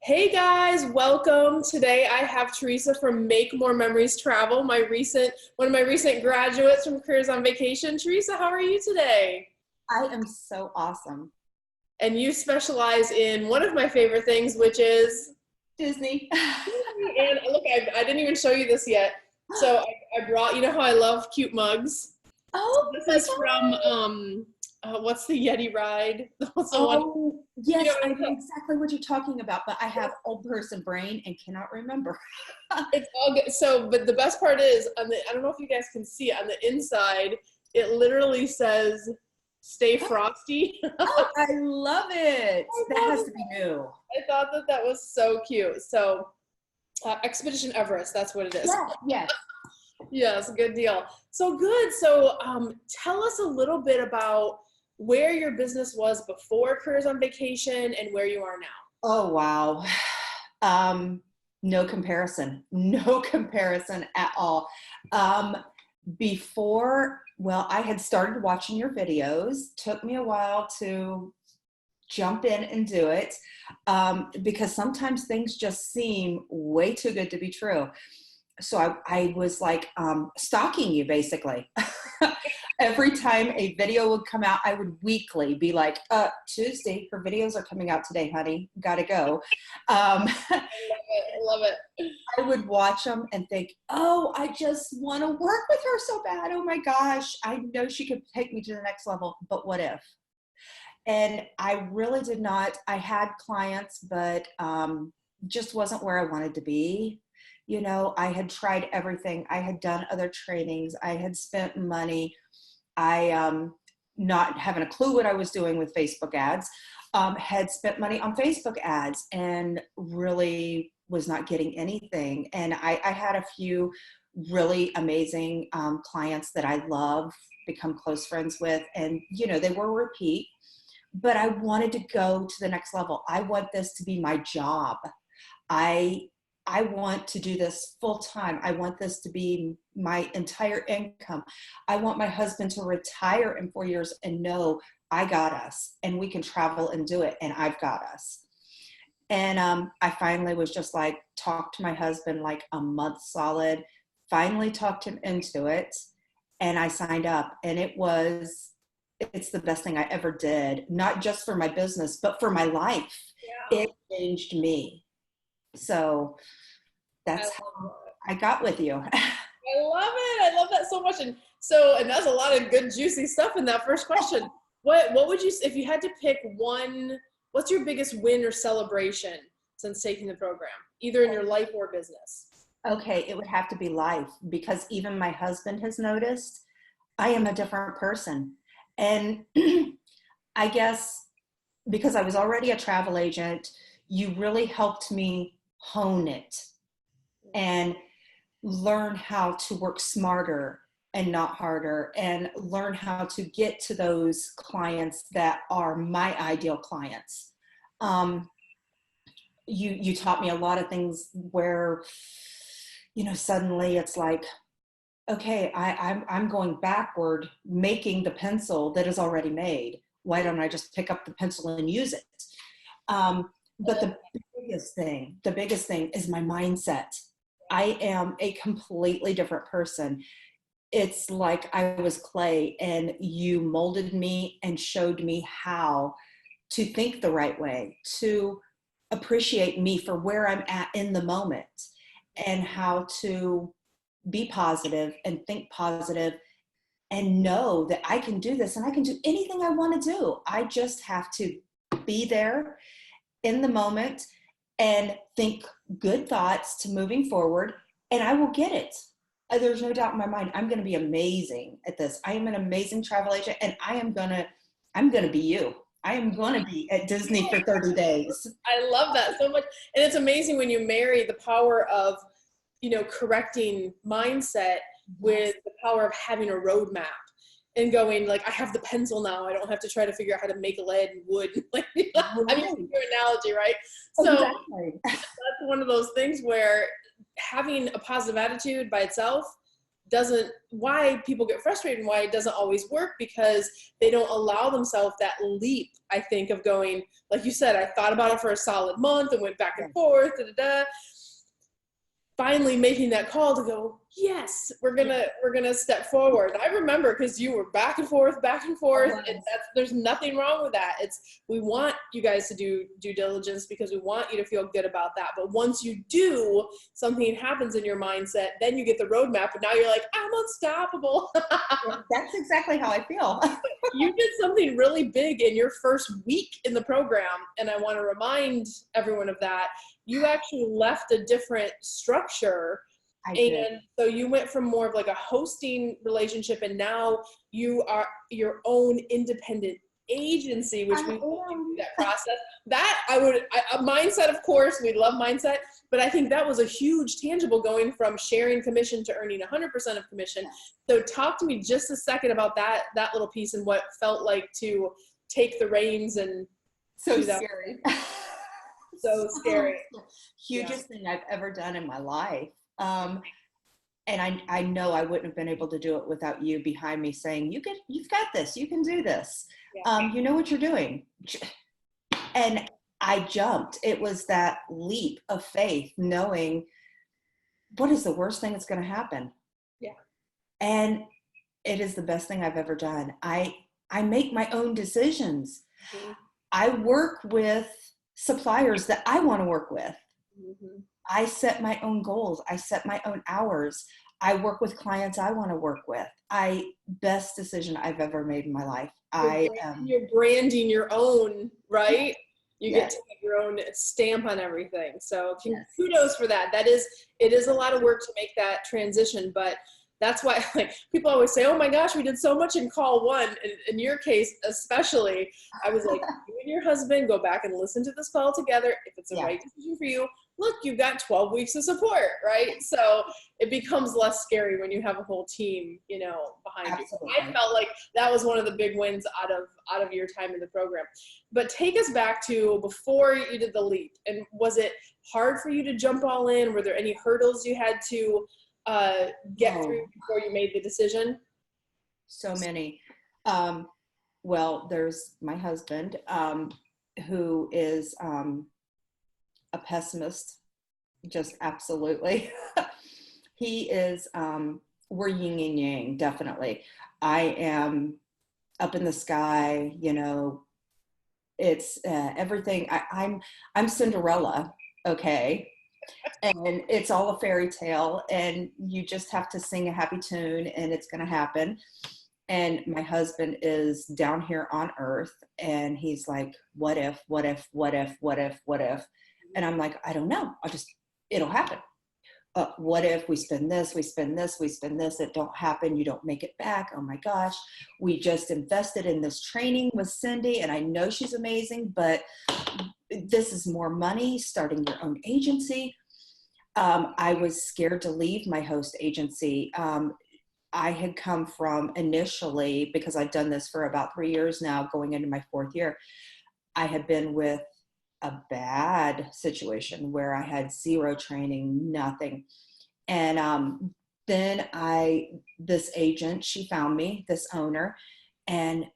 Hey guys, welcome. Today I have Teresa from Make More Memories Travel, one of my recent graduates from Careers on Vacation. Teresa, how are you today? I am so awesome. And you specialize in one of my favorite things, which is Disney. and look, I didn't even show you this yet. So I brought, you know how I love cute mugs? Oh This my is from, God. what's the Yeti ride? What's the one? Oh, You yes, know, I know exactly what you're talking about, but I have old person brain and cannot remember. it's all good. So, but the best part is I don't know if you guys can see it on the inside, it literally says "Stay Frosty." Oh, I love it. I That love has it. to be new. I thought that was so cute. So, Expedition Everest, that's what it is. Yeah, yes. Yes, good deal. So good. So, tell us a little bit about where your business was before Careers on Vacation and where you are now. Oh, wow. Um, no comparison. No comparison at all. Um, I had started watching your videos. Took me a while to jump in and do it because sometimes things just seem way too good to be true. So I was like stalking you basically. Every time a video would come out, I would weekly be like, Tuesday, her videos are coming out today, honey. Gotta go. Um, I love it. I would watch them and think, oh, I just want to work with her so bad. Oh my gosh, I know she could take me to the next level, but what if? And I really did not. I had clients, but just wasn't where I wanted to be. You know, I had tried everything. I had done other trainings. I had spent money. I not having a clue what I was doing with Facebook ads, had spent money on Facebook ads and really was not getting anything. And I had a few really amazing clients that I love, become close friends with, and you know, they were repeat, but I wanted to go to the next level. I want this to be my job. I I want to do this full time. I want this to be my entire income. I want my husband to retire in 4 years and know I got us and we can travel and do it and I've got us. And I finally was just like, talked to my husband like a month solid, finally talked him into it. And I signed up and it's the best thing I ever did, not just for my business, but for my life. Yeah. It changed me. So I that's how love I got with you. I love it. I love that so much. And that's a lot of good juicy stuff in that first question. What would you, if you had to pick one, what's your biggest win or celebration since taking the program, either in your life or business? Okay, it would have to be life because even my husband has noticed I am a different person. And I guess because I was already a travel agent, you really helped me hone it and learn how to work smarter and not harder and learn how to get to those clients that are my ideal clients. Um, you taught me a lot of things where, you know, suddenly it's like, okay, I'm going backward making the pencil that is already made. Why don't I just pick up the pencil and use it? But the biggest thing is my mindset. I am a completely different person. It's like I was clay and you molded me and showed me how to think the right way, to appreciate me for where I'm at in the moment, and how to be positive and think positive and know that I can do this and I can do anything I want to do. I just have to be there in the moment and think good thoughts to moving forward, and I will get it. There's no doubt in my mind I'm going to be amazing at this. I am an amazing travel agent and I'm going to be you. I am going to be at Disney for 30 days. I love that so much. And it's amazing when you marry the power of, you know, correcting mindset with the power of having a roadmap and going like, I have the pencil now. I don't have to try to figure out how to make lead and wood. Like, I mean, Right. your analogy, right? So Exactly. that's one of those things where having a positive attitude by itself why people get frustrated and why it doesn't always work, because they don't allow themselves that leap, I think, of going, like you said, I thought about it for a solid month and went back and forth, finally making that call to go, yes, we're gonna step forward. I remember, because you were back and forth, and there's nothing wrong with that. We want you guys to do due diligence because we want you to feel good about that. But once you do, something happens in your mindset, then you get the roadmap, and now you're like, I'm unstoppable. That's exactly how I feel. You did something really big in your first week in the program, and I want to remind everyone of that. You actually left a different structure. And so you went from more of like a hosting relationship, and now you are your own independent agency, which we will do that process. That a mindset, of course, we love mindset, but I think that was a huge tangible, going from sharing commission to earning 100% of commission. So talk to me just a second about that little piece and what it felt like to take the reins and so scary. So scary. Hugest thing I've ever done in my life. And I know I wouldn't have been able to do it without you behind me saying, you've got this, you can do this. You know what you're doing. And I jumped. It was that leap of faith, knowing what is the worst thing that's going to happen. Yeah. And it is the best thing I've ever done. I make my own decisions. Mm-hmm. I work with suppliers that I want to work with. Mm-hmm. I set my own goals. I set my own hours. I work with clients I want to work with. Best decision I've ever made in my life. You're branding your own, right? You get to have your own stamp on everything. So kudos for that. It is a lot of work to make that transition, but that's why, like, people always say, oh my gosh, we did so much in call one. And in your case, especially, I was like, you and your husband go back and listen to this call together. If it's the right decision for you, look, you've got 12 weeks of support, right? So it becomes less scary when you have a whole team, behind you. I felt like that was one of the big wins out of your time in the program. But take us back to before you did the leap. And was it hard for you to jump all in? Were there any hurdles you had to get through before you made the decision? So many. Well, there's my husband, who is a pessimist, just absolutely. He is, we're yin and yang, definitely. I am up in the sky, it's everything. I'm Cinderella, okay? And it's all a fairy tale, and you just have to sing a happy tune and it's going to happen. And my husband is down here on earth, and he's like, what if? And I'm like, I don't know. It'll happen. What if we spend this, it don't happen, you don't make it back. Oh my gosh, we just invested in this training with Cyndi, and I know she's amazing, but this is more money, starting your own agency. I was scared to leave my host agency. I had come from initially, because I'd done this for about 3 years now, going into my 4th year, I had been with a bad situation where I had zero training, nothing. And then this agent, she found me, this owner, and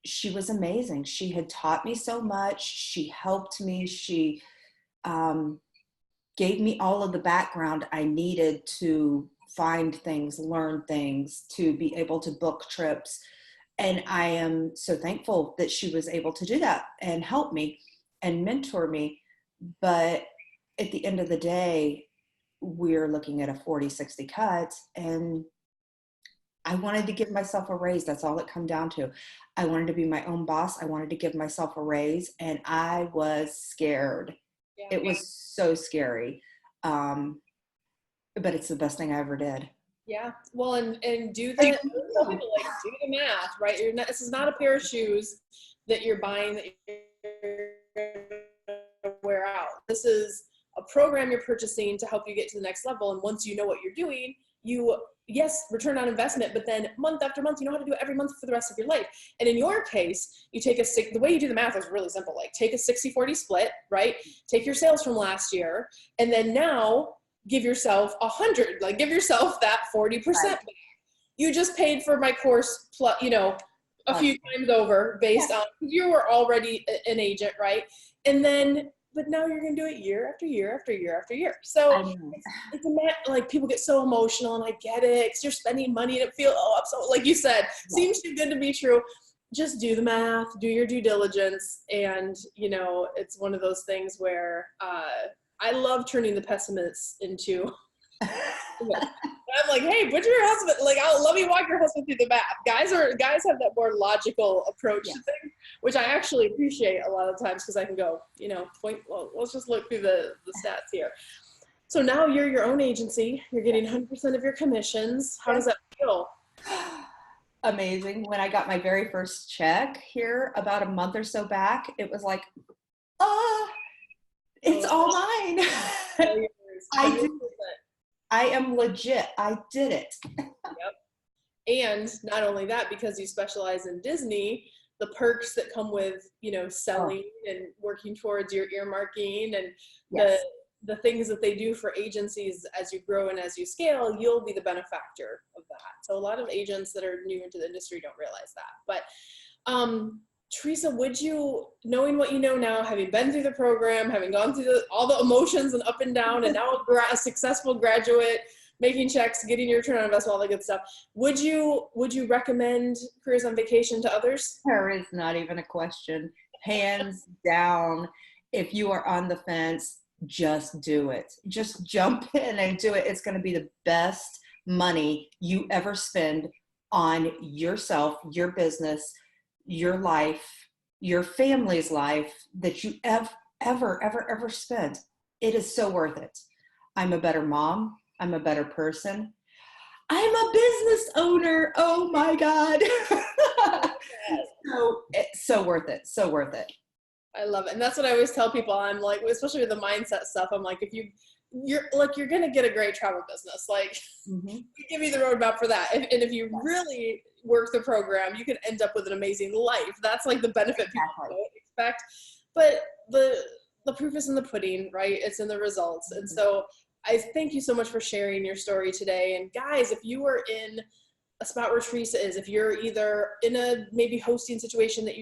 she was amazing. She had taught me so much. She helped me. She gave me all of the background I needed to find things, learn things, to be able to book trips. And I am so thankful that she was able to do that and help me and mentor me. But at the end of the day, we're looking at a 40-60 cut, and I wanted to give myself a raise. That's all it come down to. I wanted to be my own boss. I wanted to give myself a raise, and I was scared. Yeah. It was so scary. But it's the best thing I ever did. Yeah. Well, and do the math, right? This is not a pair of shoes that you're buying that you're gonna wear out. This is a program you're purchasing to help you get to the next level. And once you know what you're doing, return on investment, but then month after month, you know how to do it every month for the rest of your life. And in your case, you take the way you do the math is really simple. Like, take a 60-40 split, right? Take your sales from last year, and then now give yourself 100, like give yourself that 40% Right. back. You just paid for my course, plus, you know, a few times over based on, you were already an agent, right? And then, but now you're going to do it year after year after year after year. So it's like people get so emotional, and I get it, because you're spending money and it feels, oh, I'm so, like you said, seems too good to be true. Just do the math, do your due diligence. And, you know, it's one of those things where I love turning the pessimists into, I'm like, hey, put your husband, like, let me walk your husband through the math. Guys have that more logical approach to things, which I actually appreciate a lot of times, because I can go, you know, well, let's just look through the stats here. So now you're your own agency. You're getting 100% of your commissions. How does that feel? Amazing. When I got my very first check here about a month or so back, it was like, it's all mine. I am legit. I did it. Yep. And not only that, because you specialize in Disney, the perks that come with, you know, selling and working towards your earmarking and the things that they do for agencies as you grow and as you scale, you'll be the benefactor of that. So a lot of agents that are new into the industry don't realize that. But Teresa, would you, knowing what you know now, having been through the program, having gone through all the emotions and up and down, and now a successful graduate, making checks, getting your return on investment, all that good stuff, would you recommend Careers on Vacation to others? There is not even a question. Hands down. If you are on the fence, just do it. Just jump in and do it. It's going to be the best money you ever spend on yourself, your business, your life, your family's life that you ever spent. It is so worth it. I'm a better mom. I'm a better person. I'm a business owner. Oh my God. So it's so worth it. So worth it. I love it. And that's what I always tell people. I'm like, especially with the mindset stuff, I'm like, if you're going to get a great travel business. Like, we give you the roadmap for that. And if you really work the program, you can end up with an amazing life. That's like the benefit people don't expect. But the proof is in the pudding, right? It's in the results. And so I thank you so much for sharing your story today. And guys, if you are in a spot where Teresa is, if you're either in a maybe hosting situation that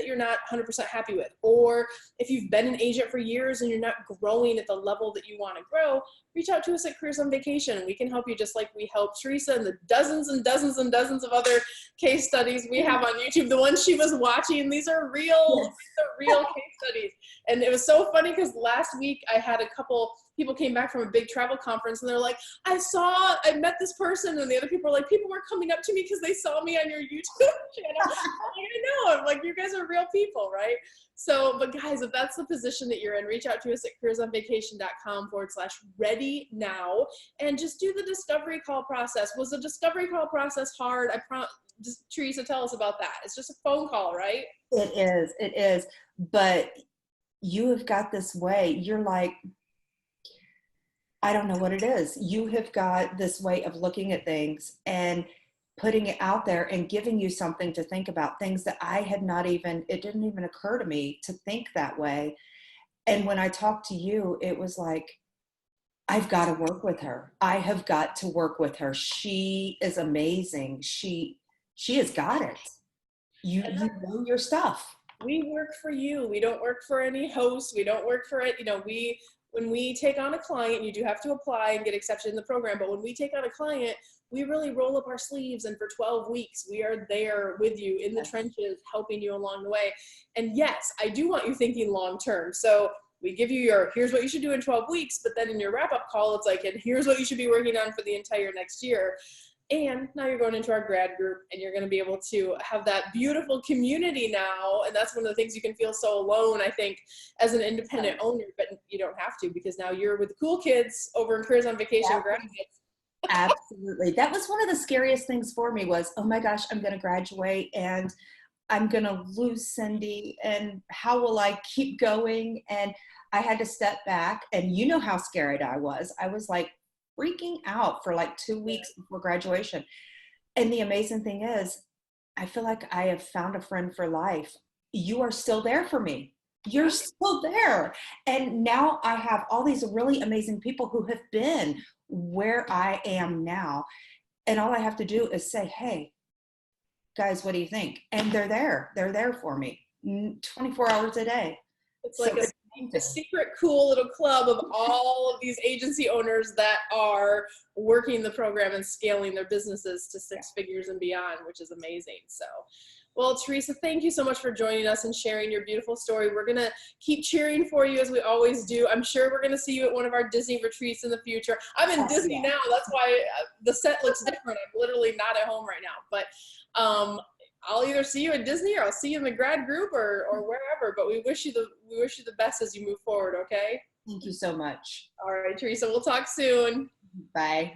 you're not 100% happy with, or if you've been an agent for years and you're not growing at the level that you want to grow, reach out to us at Careers on Vacation. We can help you just like we help Teresa and the dozens and dozens and dozens of other case studies we have on YouTube. The ones she was watching, these are real case studies. And it was so funny because last week I had a couple people came back from a big travel conference and they're like, I met this person, and the other people were like, people were coming up to me because they saw me on your YouTube channel. I know. I'm like, you guys are real people, right? So, but guys, if that's the position that you're in, reach out to us at careersonvacation.com/ready now and just do the discovery call process. Was the discovery call process hard? Just Teresa, tell us about that. It's just a phone call, right? It is. But you have got this way. You're like, I don't know what it is. You have got this way of looking at things and putting it out there and giving you something to think about, things that it didn't even occur to me to think that way. And when I talked to you, it was like, I've got to work with her. I have got to work with her. She is amazing. She has got it. You know your stuff. We work for you. We don't work for any host. We don't work for it. You know, when we take on a client, you do have to apply and get accepted in the program. But when we take on a client, we really roll up our sleeves. And for 12 weeks, we are there with you in the trenches, helping you along the way. And yes, I do want you thinking long-term. So we give you here's what you should do in 12 weeks. But then in your wrap-up call, it's like, and here's what you should be working on for the entire next year. And now you're going into our grad group and you're going to be able to have that beautiful community now. And that's one of the things you can feel so alone, I think, as an independent owner, but you don't have to, because now you're with the cool kids over in Careers on Vacation. Absolutely. That was one of the scariest things for me was, oh my gosh, I'm going to graduate and I'm going to lose Cyndi, and how will I keep going? And I had to step back, and you know how scared I was. I was like, freaking out for like 2 weeks before graduation. And the amazing thing is, I feel like I have found a friend for life. You are still there for me. You're still there. And now I have all these really amazing people who have been where I am now. And all I have to do is say, hey, guys, what do you think? And they're there. They're there for me 24 hours a day. It's So like it's a secret cool little club of all of these agency owners that are working the program and scaling their businesses to 6 figures and beyond, which is amazing. So, well, Teresa, thank you so much for joining us and sharing your beautiful story. We're going to keep cheering for you as we always do. I'm sure we're going to see you at one of our Disney retreats in the future. I'm in Disney now. That's why the set looks different. I'm literally not at home right now. But I'll either see you at Disney or I'll see you in the grad group or wherever. But we wish you the best as you move forward, okay? Thank you so much. All right, Teresa, we'll talk soon. Bye.